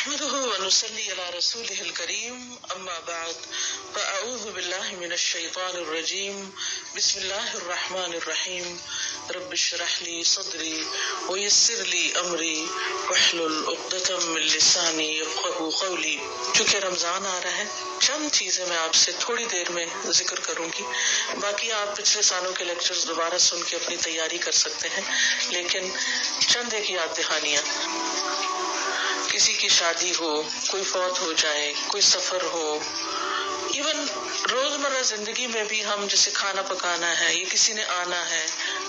نحمده ونصلي على رسوله الكريم أما بعد فأعوذ بالله من الشيطان الرجيم بسم الله الرحمن الرحيم رب اشرح لي صدري ويسر لي أمري واحلل عقدة من لساني يفقهوا قولي. چونکہ رمضان آ رہا ہے چند چیزیں میں آپ سے تھوڑی دیر میں ذکر کروں گی، باقی آپ پچھلے سالوں کے لیکچرز دوبارہ سن کے اپنی تیاری کر سکتے ہیں، لیکن چند ایک یاد دہانیاں. کسی کی شادی ہو، کوئی فوت ہو جائے، کوئی سفر ہو، ایون روزمرہ زندگی میں بھی ہم جیسے کھانا پکانا ہے یا کسی نے آنا ہے،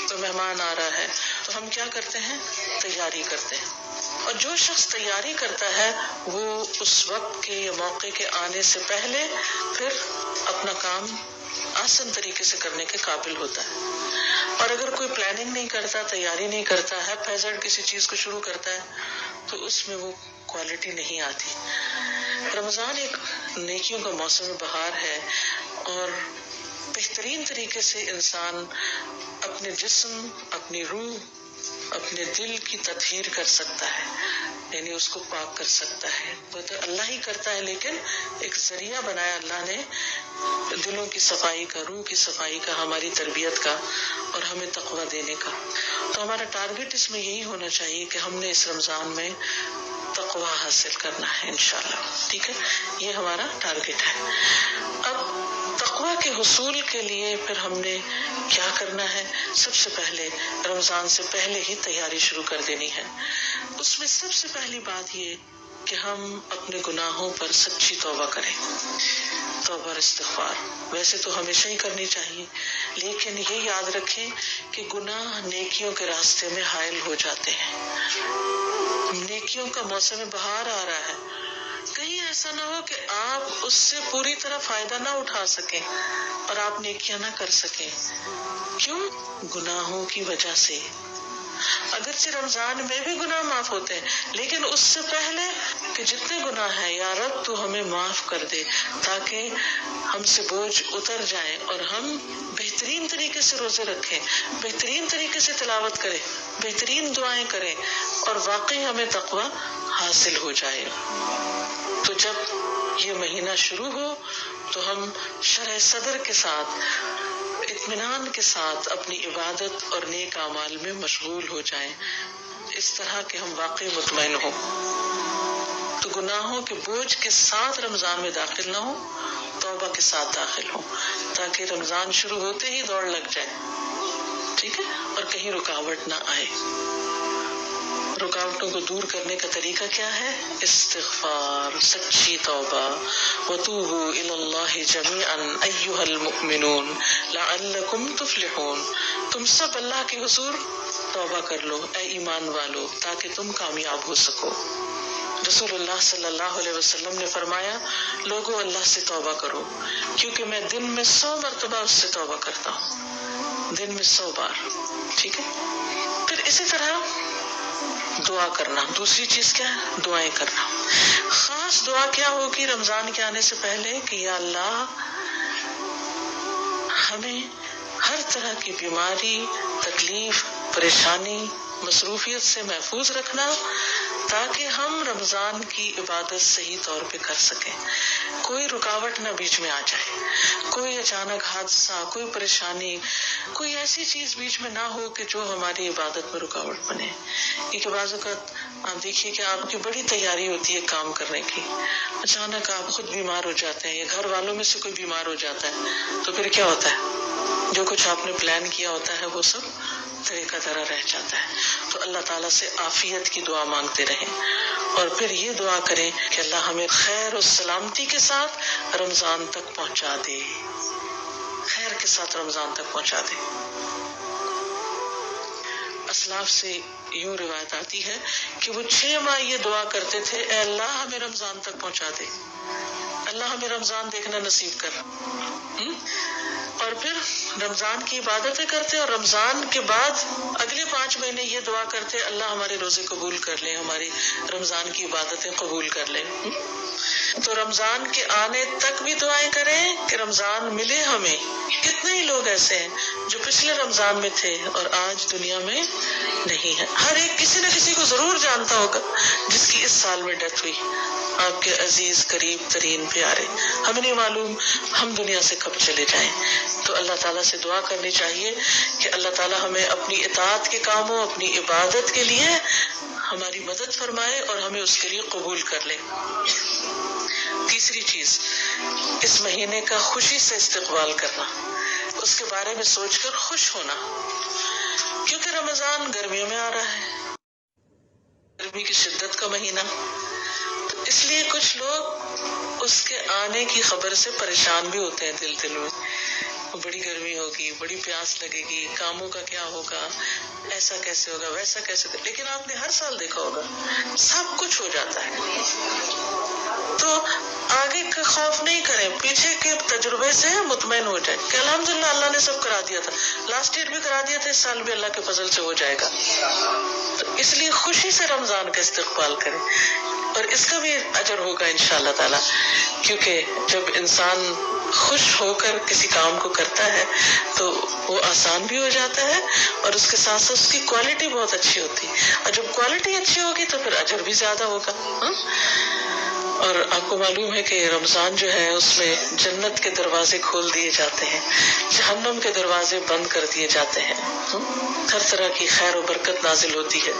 کوئی مہمان آ رہا ہے، تو ہم کیا کرتے ہیں؟ تیاری کرتے ہیں. اور جو شخص تیاری کرتا ہے وہ اس وقت کے یا موقع کے آنے سے پہلے پھر اپنا کام آسان طریقے سے کرنے کے قابل ہوتا ہے. اور اگر کوئی پلاننگ نہیں کرتا، تیاری نہیں کرتا ہے، پیزنٹ کسی چیز کو شروع کرتا ہے تو اس میں وہ کوالٹی نہیں آتی. رمضان ایک نیکیوں کا موسم بہار ہے اور بہترین طریقے سے انسان اپنے جسم، اپنی روح، اپنے دل کی تطہیر کر سکتا ہے، یعنی اس کو پاک کر سکتا ہے. وہ تو اللہ ہی کرتا ہے، لیکن ایک ذریعہ بنایا اللہ نے دلوں کی صفائی کا، روح کی صفائی کا، ہماری تربیت کا اور ہمیں تقویٰ دینے کا. تو ہمارا ٹارگٹ اس میں یہی ہونا چاہیے کہ ہم نے اس رمضان میں تقویٰ حاصل کرنا ہے انشاءاللہ. ٹھیک ہے، یہ ہمارا ٹارگٹ ہے. اب تقویٰ کے حصول کے لیے پھر ہم نے کیا کرنا ہے؟ سب سے پہلے رمضان سے پہلے ہی تیاری شروع کر دینی ہے. اس میں سب سے پہلی بات یہ کہ ہم اپنے گناہوں پر سچی توبہ کریں. توبہ اور استغفار ویسے تو ہمیشہ ہی کرنی چاہیے، لیکن یہ یاد رکھیں کہ گناہ نیکیوں کے راستے میں حائل ہو جاتے ہیں. نیکیوں کا موسم بہار آ رہا ہے، کہیں ایسا نہ ہو کہ آپ اس سے پوری طرح فائدہ نہ اٹھا سکیں اور آپ نیکیاں نہ کر سکیں. کیوں؟ گناہوں کی وجہ سے. اگرچہ رمضان میں بھی گناہ معاف ہوتے ہیں، لیکن اس سے پہلے کہ جتنے گناہ ہیں یا رب تو ہمیں معاف کر دے، تاکہ ہم سے بوجھ اتر جائیں اور ہم بہترین طریقے سے روزے رکھیں، بہترین طریقے سے تلاوت کریں، بہترین دعائیں کریں اور واقعی ہمیں تقویٰ حاصل ہو جائے. تو جب یہ مہینہ شروع ہو تو ہم شرح صدر کے ساتھ، اطمینان کے ساتھ اپنی عبادت اور نیک اعمال میں مشغول ہو جائیں، اس طرح کہ ہم واقعی مطمئن ہوں. تو گناہوں کے بوجھ کے ساتھ رمضان میں داخل نہ ہوں، توبہ کے ساتھ داخل ہوں، تاکہ رمضان شروع ہوتے ہی دوڑ لگ جائے. ٹھیک ہے، اور کہیں رکاوٹ نہ آئے. رکاوٹوں کو دور کرنے کا طریقہ کیا ہے؟ استغفار، سچی توبہ. وَتُوبُوا إِلَى اللَّهِ جَمِيعًا أَيُّهَا الْمُؤْمِنُونَ لَعَلَّكُمْ تُفْلِحُونَ. تم سب اللہ کے حضور توبہ کر لو اے ایمان والو، تاکہ تم کامیاب ہو سکو. رسول اللہ صلی اللہ علیہ وسلم نے فرمایا، لوگوں اللہ سے توبہ کرو، کیونکہ میں دن میں 100 مرتبہ اس سے توبہ کرتا ہوں، دن میں 100 بار. ٹھیک ہے. پھر اسی طرح دعا کرنا. دوسری چیز کیا ہے؟ دعائیں کرنا. خاص دعا کیا ہوگی رمضان کے آنے سے پہلے کہ یا اللہ ہمیں ہر طرح کی بیماری، تکلیف، پریشانی، مصروفیت سے محفوظ رکھنا، تاکہ ہم رمضان کی عبادت صحیح طور پہ کر سکیں. کوئی رکاوٹ نہ بیچ میں آ جائے، کوئی اچانک حادثہ، کوئی پریشانی، کوئی ایسی چیز بیچ میں نہ ہو کہ جو ہماری عبادت میں رکاوٹ بنے. کیونکہ بعض اوقات آپ دیکھیے کہ آپ کی بڑی تیاری ہوتی ہے کام کرنے کی، اچانک آپ خود بیمار ہو جاتے ہیں یا گھر والوں میں سے کوئی بیمار ہو جاتا ہے، تو پھر کیا ہوتا ہے؟ جو کچھ آپ نے پلان کیا ہوتا ہے وہ سب طریقہ طرح رہ جاتا ہے. تو اللہ تعالیٰ سے عافیت کی دعا مانگتے رہیں اور پھر یہ دعا کریں کہ اللہ ہمیں خیر و سلامتی کے ساتھ رمضان تک پہنچا دے، خیر کے ساتھ رمضان تک پہنچا دے. اسلاف سے یوں روایت آتی ہے کہ وہ 6 ماہ یہ دعا کرتے تھے، اے اللہ ہمیں رمضان تک پہنچا دے، اللہ ہمیں رمضان دیکھنا نصیب کر. اور پھر رمضان کی عبادتیں کرتے اور رمضان کے بعد اگلے 5 مہینے یہ دعا کرتے اللہ ہمارے روزے قبول کر لیں، ہماری رمضان کی عبادتیں قبول کر لیں. تو رمضان کے آنے تک بھی دعائیں کریں کہ رمضان ملے ہمیں. کتنے ہی لوگ ایسے ہیں جو پچھلے رمضان میں تھے اور آج دنیا میں نہیں ہے. ہر ایک کسی نہ کسی کو ضرور جانتا ہوگا جس کی اس سال میں ڈیتھ ہوئی. آپ کے عزیز قریب ترین پیارے، ہمیں نہیں معلوم ہم دنیا سے کب چلے جائیں. تو اللہ تعالیٰ سے دعا کرنی چاہیے کہ اللہ تعالیٰ ہمیں اپنی اطاعت کے کاموں، اپنی عبادت کے لیے ہماری مدد فرمائے اور ہمیں اس کے لیے قبول کر لے. تیسری چیز، اس مہینے کا خوشی سے استقبال کرنا، اس کے بارے میں سوچ کر خوش ہونا، کیونکہ رمضان گرمیوں میں آ رہا ہے، گرمی کی شدت کا مہینہ. تو اس لیے کچھ لوگ اس کے آنے کی خبر سے پریشان بھی ہوتے ہیں دل میں. بڑی گرمی ہوگی، بڑی پیاس لگے گی، کاموں کا کیا ہوگا، ایسا کیسے ہوگا، ویسا کیسے ہوگا. لیکن آپ نے ہر سال دیکھا ہوگا سب کچھ ہو جاتا ہے. تو آگے کا خوف نہیں کریں، پیچھے کے تجربے سے مطمئن ہو جائیں کہ الحمدللہ اللہ نے سب کرا دیا تھا، لاسٹ ایئر بھی کرا دیا تھا، اس سال بھی اللہ کے فضل سے ہو جائے گا. تو اس لیے خوشی سے رمضان کا استقبال کریں اور اس کا بھی اجر ہوگا انشاءاللہ تعالی. کیونکہ جب انسان خوش ہو کر کسی کام کو کرتا ہے تو وہ آسان بھی ہو جاتا ہے اور اس کے ساتھ ساتھ اس کی کوالٹی بہت اچھی ہوتی ہے. اور جب کوالٹی اچھی ہوگی تو پھر اجر بھی زیادہ ہوگا. اور آپ کو معلوم ہے کہ رمضان جو ہے اس میں جنت کے دروازے کھول دیے جاتے ہیں، جہنم کے دروازے بند کر دیے جاتے ہیں، ہر طرح کی خیر و برکت نازل ہوتی ہے.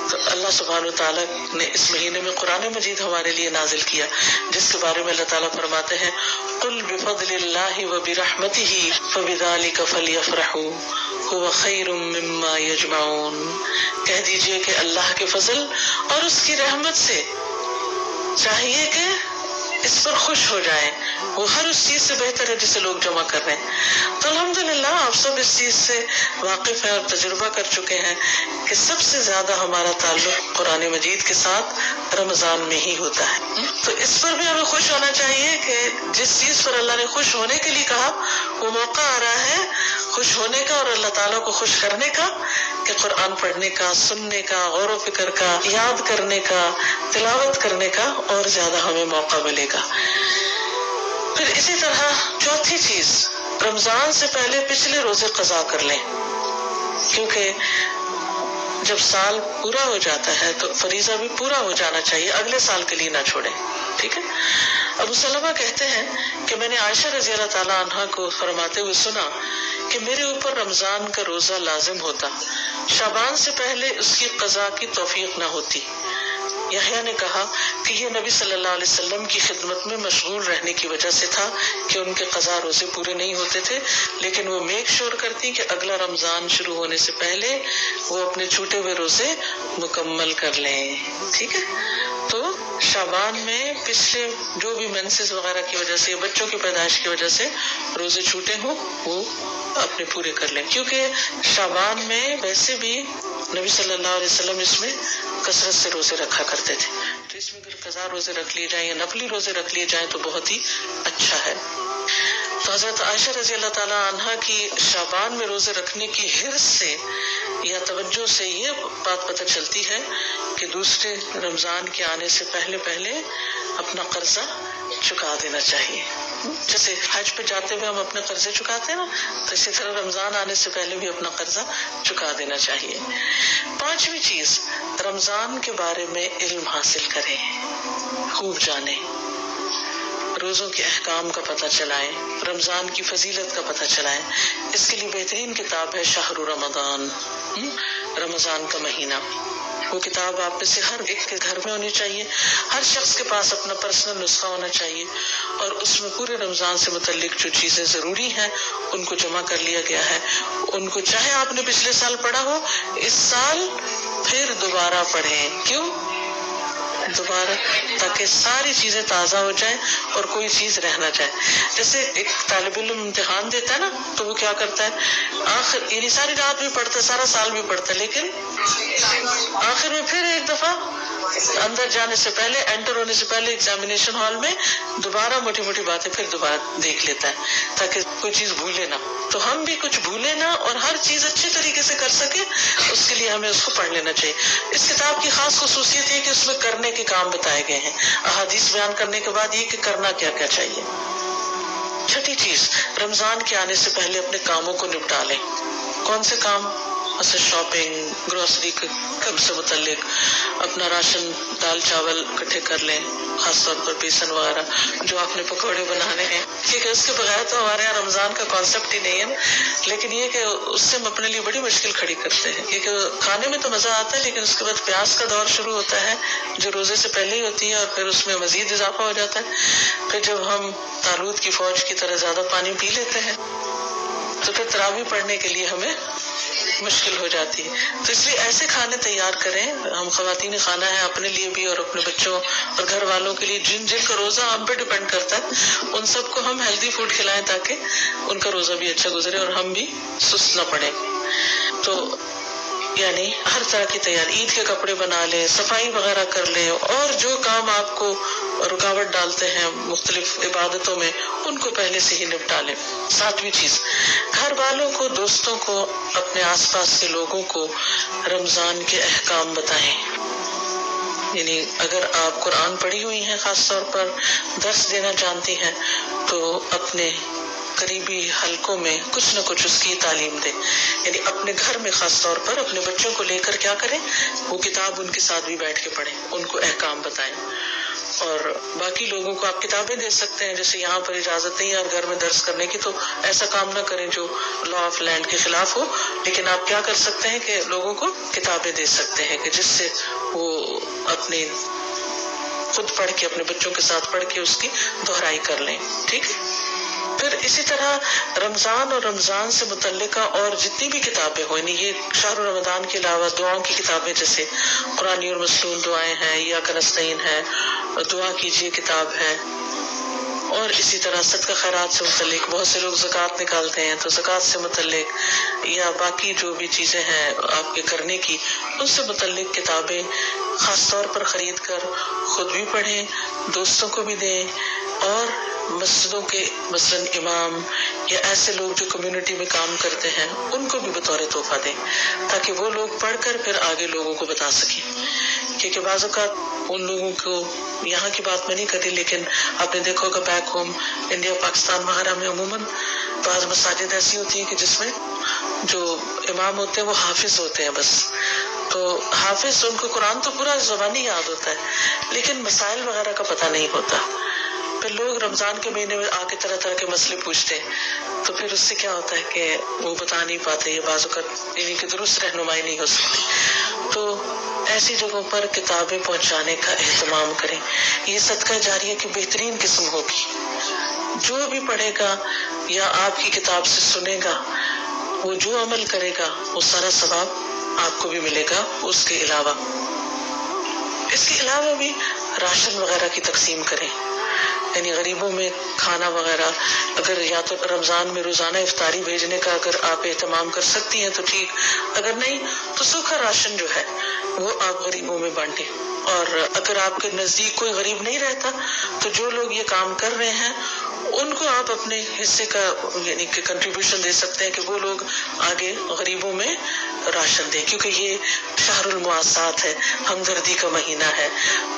تو اللہ سبحانہ وتعالیٰ نے اس مہینے میں قرآن مجید ہمارے لیے نازل کیا، جس کے بارے میں اللہ تعالیٰ فرماتے ہیں قُلْ بِفَضْلِ اللَّهِ وَبِرَحْمَتِهِ فَبِذَلِكَ فَلْيَفْرَحُوا هُوَ خَيْرٌ مِّمَّا يَجْمَعُونَ. کہہ دیجئے کہ اللہ کے فضل اور اس کی رحمت سے چاہیے کہ اس پر خوش ہو جائیں، وہ ہر اس چیز سے بہتر ہے جسے لوگ جمع کر رہے ہیں. تو الحمدللہ آپ سب اس چیز سے واقف ہیں اور تجربہ کر چکے ہیں کہ سب سے زیادہ ہمارا تعلق قرآن مجید کے ساتھ رمضان میں ہی ہوتا ہے. تو اس پر بھی ہمیں خوش ہونا چاہیے کہ جس چیز پر اللہ نے خوش ہونے کے لیے کہا وہ موقع آ رہا ہے خوش ہونے کا اور اللہ تعالیٰ کو خوش کرنے کا، کہ قرآن پڑھنے کا، سننے کا، غور و فکر کا، یاد کرنے کا، تلاوت کرنے کا اور زیادہ ہمیں موقع ملے گا. پھر اسی طرح چوتھی چیز، رمضان سے پہلے پچھلے روزے قضا کر لیں، کیونکہ جب سال پورا ہو جاتا ہے تو فریضہ بھی پورا ہو جانا چاہیے، اگلے سال کے لیے نہ چھوڑیں. ٹھیک ہے. ابو سلمہ کہتے ہیں کہ میں نے عائشہ رضی اللہ تعالیٰ عنہا کو فرماتے ہوئے سنا کہ میرے اوپر رمضان کا روزہ لازم ہوتا، شعبان سے پہلے اس کی قضا کی توفیق نہ ہوتی. یحییٰ نے کہا کہ یہ نبی صلی اللہ علیہ وسلم کی خدمت میں مشغول رہنے کی وجہ سے تھا کہ ان کے قضا روزے پورے نہیں ہوتے تھے، لیکن وہ میک شور کرتی کہ اگلا رمضان شروع ہونے سے پہلے وہ اپنے چھوٹے ہوئے روزے مکمل کر لیں. ٹھیک ہے. تو شعبان میں پچھلے جو بھی مینسز وغیرہ کی وجہ سے، بچوں کی پیدائش کی وجہ سے روزے چھوٹے ہوں وہ اپنے پورے کر لیں، کیونکہ شعبان میں ویسے بھی نبی صلی اللہ علیہ وسلم اس میں کثرت سے روزے رکھا کرتے تھے. تو اس میں اگر قضا روزے رکھ لیے جائیں یا نفلی روزے رکھ لیے جائیں تو بہت ہی اچھا ہے. تو حضرت عائشہ رضی اللہ تعالیٰ عنہا کی شعبان میں روزے رکھنے کی حرص سے یا توجہ سے یہ بات پتہ چلتی ہے کہ دوسرے رمضان کے آنے سے پہلے اپنا قرضہ چکا دینا چاہیے. جیسے حج پہ جاتے ہوئے ہم اپنے قرضے چکاتے ہیں نا، تو اسی طرح رمضان آنے سے پہلے بھی اپنا قرضہ چکا دینا چاہیے. پانچویں چیز، رمضان کے بارے میں علم حاصل کریں، خوب جانیں، روزوں کے احکام کا پتہ چلائیں، رمضان کی فضیلت کا پتہ چلائیں. اس کے لیے بہترین کتاب ہے شہر رمضان، رمضان کا مہینہ. وہ کتاب آپ میں سے ہر ایک کے گھر میں ہونی چاہیے، ہر شخص کے پاس اپنا پرسنل نسخہ ہونا چاہیے، اور اس میں پورے رمضان سے متعلق جو چیزیں ضروری ہیں ان کو جمع کر لیا گیا ہے. ان کو چاہے آپ نے پچھلے سال پڑھا ہو، اس سال پھر دوبارہ پڑھیں. کیوں؟ دوبارہ، تاکہ ساری چیزیں تازہ ہو جائیں اور کوئی چیز رہ نہ جائے. جیسے ایک طالب علم امتحان دیتا ہے نا، تو وہ کیا کرتا ہے، آخر یعنی ساری رات بھی پڑھتا ہے، سارا سال بھی پڑھتا ہے، لیکن آخر میں پھر ایک دفعہ اندر جانے سے پہلے، انٹر ہونے سے پہلے ایگزامینیشن ہال میں دوبارہ موٹی موٹی باتیں پھر دوبارہ دیکھ لیتا ہے تاکہ کوئی چیز بھولے نہ. تو ہم بھی کچھ بھولے نہ اور ہر چیز اچھے طریقے سے کر سکے، اس کے لیے ہمیں اس کو پڑھ لینا چاہیے۔ اس کتاب کی خاص خصوصیت یہ کہ اس میں کرنے کے کام بتائے گئے ہیں، احادیث بیان کرنے کے بعد یہ کہ کرنا کیا کیا چاہیے۔ چھٹی چیز، رمضان کے آنے سے پہلے اپنے کاموں کو نپٹا لیں۔ کون سے کام؟ مثلا شاپنگ، گروسری سے متعلق، اپنا راشن دال چاول اکٹھے کر لیں، خاص طور پر بیسن وغیرہ جو آپ نے پکوڑے بنانے ہیں، کیونکہ اس کے بغیر تو ہمارے یہاں رمضان کا کانسیپٹ ہی نہیں ہے، لیکن یہ کہ اس سے ہم اپنے لیے بڑی مشکل کھڑی کرتے ہیں، کیونکہ کھانے میں تو مزہ آتا ہے لیکن اس کے بعد پیاس کا دور شروع ہوتا ہے جو روزے سے پہلے ہی ہوتی ہے، اور پھر اس میں مزید اضافہ ہو جاتا ہے۔ پھر جب ہم طالوت کی فوج کی طرح زیادہ پانی پی لیتے ہیں تو پھر تراویح پڑھنے کے لیے ہمیں مشکل ہو جاتی ہے۔ تو اس لیے ایسے کھانے تیار کریں، ہم خواتین خانہ ہیں، اپنے لیے بھی اور اپنے بچوں اور گھر والوں کے لیے، جن کا روزہ ہم پہ ڈیپینڈ کرتا ہے، ان سب کو ہم ہیلدی فوڈ کھلائیں تاکہ ان کا روزہ بھی اچھا گزرے اور ہم بھی سست نہ پڑیں۔ تو یعنی ہر طرح کی تیاری، عید کے کپڑے بنا لیں، صفائی وغیرہ کر لیں، اور جو کام آپ کو رکاوٹ ڈالتے ہیں مختلف عبادتوں میں ان کو پہلے سے ہی نپٹا لیں۔ ساتویں چیز، گھر والوں کو، دوستوں کو، اپنے آس پاس کے لوگوں کو رمضان کے احکام بتائیں۔ یعنی اگر آپ قرآن پڑھی ہوئی ہیں، خاص طور پر درس دینا جانتی ہیں، تو اپنے قریبی حلقوں میں کچھ نہ کچھ اس کی تعلیم دیں۔ یعنی اپنے گھر میں خاص طور پر اپنے بچوں کو لے کر کیا کریں، وہ کتاب ان کے ساتھ بھی بیٹھ کے پڑھیں، ان کو احکام بتائیں۔ اور باقی لوگوں کو آپ کتابیں دے سکتے ہیں، جیسے یہاں پر اجازت نہیں ہے اور گھر میں درس کرنے کی، تو ایسا کام نہ کریں جو لا آف لینڈ کے خلاف ہو، لیکن آپ کیا کر سکتے ہیں کہ لوگوں کو کتابیں دے سکتے ہیں کہ جس سے وہ اپنے خود پڑھ کے، اپنے بچوں کے ساتھ پڑھ کے اس کی دہرائی کر لیں۔ ٹھیک ہے۔ پھر اسی طرح رمضان اور رمضان سے متعلقہ اور جتنی بھی کتابیں ہوں، یعنی یہ شہر رمضان کے علاوہ دعاؤں کی کتابیں جیسے قرآنی اور مصنون دعائیں ہیں، یا کنستین ہے، دعا کیجیے کتاب ہے، اور اسی طرح صدقہ خیرات سے متعلق، بہت سے لوگ زکوٰۃ نکالتے ہیں تو زکوٰۃ سے متعلق یا باقی جو بھی چیزیں ہیں آپ کے کرنے کی، ان سے متعلق کتابیں خاص طور پر خرید کر خود بھی پڑھیں، دوستوں کو بھی دیں، اور مسجدوں کے مثلاً امام یا ایسے لوگ جو کمیونٹی میں کام کرتے ہیں ان کو بھی بطور تحفہ دیں، تاکہ وہ لوگ پڑھ کر پھر آگے لوگوں کو بتا سکیں۔ کیونکہ بعض اوقات ان لوگوں کو، یہاں کی بات میں نہیں کرتی لیکن آپ نے دیکھا ہوگا بیک ہوم انڈیا، پاکستان وغیرہ میں عموماً بعض مساجد ایسی ہوتی ہیں کہ جس میں جو امام ہوتے ہیں وہ حافظ ہوتے ہیں بس، تو حافظ ان کو قرآن تو پورا زبانی یاد ہوتا ہے لیکن مسائل وغیرہ کا پتہ نہیں ہوتا۔ پھر لوگ رمضان کے مہینے میں آ کے طرح طرح کے مسئلے پوچھتے ہیں، تو پھر اس سے کیا ہوتا ہے کہ وہ بتا نہیں پاتے، یہ بعض اوقات یعنی کہ درست رہنمائی نہیں ہو سکتی۔ تو ایسی جگہوں پر کتابیں پہنچانے کا اہتمام کریں، یہ صدقہ جاریہ کی بہترین قسم ہوگی۔ جو بھی پڑھے گا یا آپ کی کتاب سے سنے گا، وہ جو عمل کرے گا وہ سارا ثواب آپ کو بھی ملے گا۔ اس کے علاوہ بھی راشن وغیرہ کی تقسیم کریں، یعنی غریبوں میں کھانا وغیرہ، اگر یا تو رمضان میں روزانہ افطاری بھیجنے کا اگر آپ اہتمام کر سکتی ہیں تو ٹھیک، اگر نہیں تو سوکھا راشن جو ہے وہ آپ غریبوں میں بانٹیں۔ اور اگر آپ کے نزدیک کوئی غریب نہیں رہتا تو جو لوگ یہ کام کر رہے ہیں ان کو آپ اپنے حصے کا یعنی کہ کنٹریبیوشن دے سکتے ہیں کہ وہ لوگ آگے غریبوں میں راشن دیں، کیونکہ یہ شہر المواسات ہے، ہمدردی کا مہینہ ہے،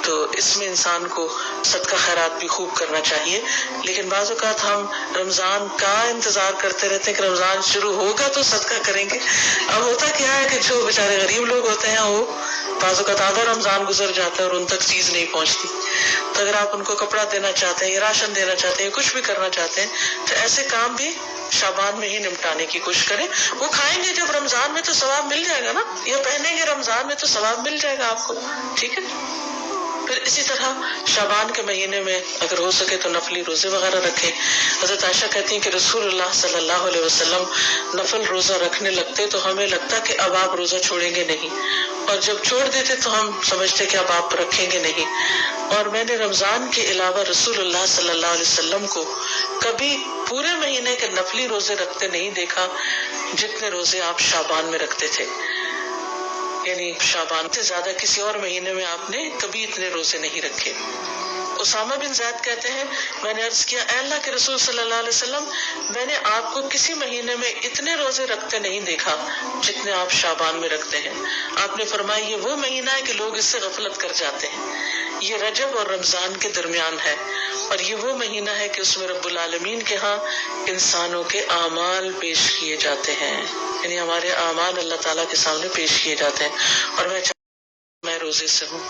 تو اس میں انسان کو صدقہ خیرات بھی خوب کرنا چاہیے۔ لیکن بعض اوقات ہم رمضان کا انتظار کرتے رہتے ہیں کہ رمضان شروع ہوگا تو صدقہ کریں گے۔ اب ہوتا کیا ہے کہ جو بیچارے غریب لوگ ہوتے ہیں وہ بعض اوقات آدھا رمضان گزر جاتا ہے اور ان تک چیز نہیں پہنچتی، تو اگر آپ ان کو کپڑا دینا چاہتے ہیں یا راشن دینا چاہتے ہیں یا کچھ بھی کرنا چاہتے ہیں تو ایسے کام بھی شعبان میں ہی نمٹانے کی کوشش کریں۔ وہ کھائیں گے جب رمضان میں تو ثواب مل جائے گا نا، یا پہنیں گے رمضان میں تو ثواب مل جائے گا آپ کو، ٹھیک ہے۔ پھر اسی طرح شعبان کے مہینے میں اگر ہو سکے تو نفلی روزے وغیرہ رکھیں۔ حضرت عائشہ کہتی ہیں کہ رسول اللہ صلی اللہ علیہ وسلم نفل روزہ رکھنے لگتے تو ہمیں لگتا کہ اب آپ روزہ چھوڑیں گے نہیں، اور جب چھوڑ دیتے تو ہم سمجھتے کہ اب آپ رکھیں گے نہیں۔ اور میں نے رمضان کے علاوہ رسول اللہ صلی اللہ علیہ وسلم کو کبھی پورے مہینے کے نفلی روزے رکھتے نہیں دیکھا جتنے روزے آپ شعبان میں رکھتے تھے۔ یعنی شعبان سے زیادہ کسی اور مہینے میں آپ نے کبھی اتنے روزے نہیں رکھے۔ اسامہ بن زید کہتے ہیں میں نے عرض کیا اے اللہ کے رسول صلی اللہ علیہ وسلم، میں نے آپ کو کسی مہینے میں اتنے روزے رکھتے نہیں دیکھا جتنے آپ شعبان میں رکھتے ہیں۔ آپ نے فرمایا یہ وہ مہینہ ہے کہ لوگ اس سے غفلت کر جاتے ہیں، یہ رجب اور رمضان کے درمیان ہے، اور یہ وہ مہینہ ہے کہ اس میں رب العالمین کے ہاں انسانوں کے اعمال پیش کیے جاتے ہیں، یعنی ہمارے اعمال اللہ تعالیٰ کے سامنے پیش کیے جاتے ہیں، اور میں روزے سے ہوں۔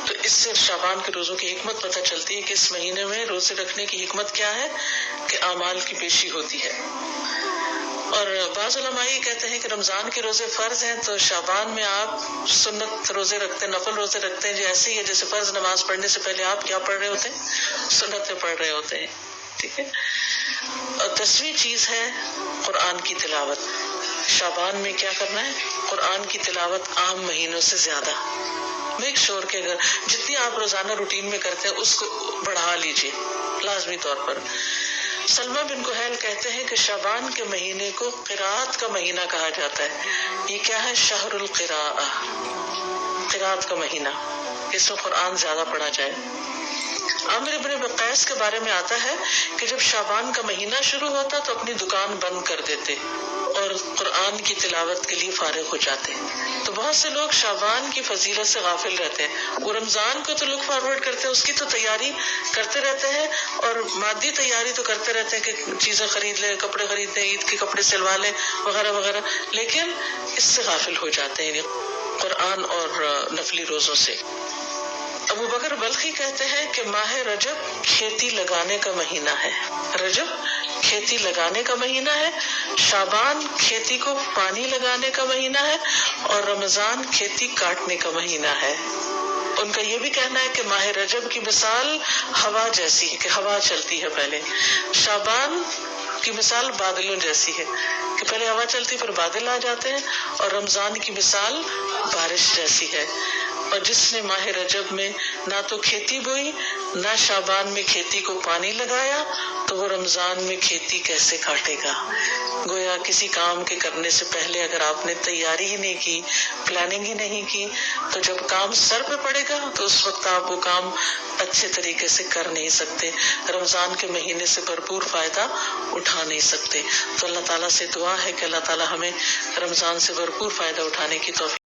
تو اس سے شعبان کے روزوں کی حکمت پتہ چلتی ہے کہ اس مہینے میں روزے رکھنے کی حکمت کیا ہے کہ اعمال کی پیشی ہوتی ہے۔ اور بعض علماء یہ کہتے ہیں کہ رمضان کے روزے فرض ہیں، تو شعبان میں آپ سنت روزے رکھتے ہیں، نفل روزے رکھتے ہیں، جیسے ہی ہے جیسے فرض نماز پڑھنے سے پہلے آپ کیا پڑھ رہے ہوتے ہیں؟ سنتیں پڑھ رہے ہوتے ہیں، ٹھیک ہے۔ اور 10ویں چیز ہے قرآن کی تلاوت۔ شعبان میں کیا کرنا ہے؟ قرآن کی تلاوت عام مہینوں سے زیادہ میک شور کہ اگر جتنی آپ روزانہ روٹین میں کرتے ہیں اس کو بڑھا لیجئے لازمی طور پر۔ سلمہ بن کہیل کہتے ہیں کہ شعبان کے مہینے کو قرات کا مہینہ کہا جاتا ہے۔ یہ کیا ہے؟ شہر القراءہ، قرات کا مہینہ، اس میں قرآن زیادہ پڑھا جائے۔ عامر ابن وقیس کے بارے میں آتا ہے کہ جب شعبان کا مہینہ شروع ہوتا تو اپنی دکان بند کر دیتے اور قرآن کی تلاوت کے لیے فارغ ہو جاتے۔ تو بہت سے لوگ شعبان کی فضیلت سے غافل رہتے ہیں، وہ رمضان کو تو لک فارورڈ کرتے ہیں، اس کی تو تیاری کرتے رہتے ہیں، اور مادی تیاری تو کرتے رہتے ہیں کہ چیزیں خرید لیں، کپڑے خرید لیں، عید کے کپڑے سلوا لیں وغیرہ وغیرہ، لیکن اس سے غافل ہو جاتے ہیں قرآن اور نفلی روزوں سے۔ ابو بکر بلخی کہتے ہیں کہ ماہ رجب کھیتی لگانے کا مہینہ ہے، رجب کھیتی لگانے کا مہینہ ہے، شعبان کھیتی کو پانی لگانے کا مہینہ ہے، اور رمضان کھیتی کاٹنے کا مہینہ ہے۔ ان کا یہ بھی کہنا ہے کہ ماہ رجب کی مثال ہوا جیسی ہے کہ ہوا چلتی ہے پہلے، شعبان کی مثال بادلوں جیسی ہے کہ پہلے ہوا چلتی پھر بادل آ جاتے ہیں، اور رمضان کی مثال بارش جیسی ہے۔ اور جس نے ماہ رجب میں نہ تو کھیتی بوئی نہ شعبان میں کھیتی کو پانی لگایا تو وہ رمضان میں کھیتی کیسے کاٹے گا؟ گویا کسی کام کے کرنے سے پہلے اگر آپ نے تیاری ہی نہیں کی، پلاننگ ہی نہیں کی، تو جب کام سر پہ پڑے گا تو اس وقت آپ وہ کام اچھے طریقے سے کر نہیں سکتے، رمضان کے مہینے سے بھرپور فائدہ اٹھا نہیں سکتے۔ تو اللہ تعالیٰ سے دعا ہے کہ اللہ تعالیٰ ہمیں رمضان سے بھرپور فائدہ اٹھانے کی توفیق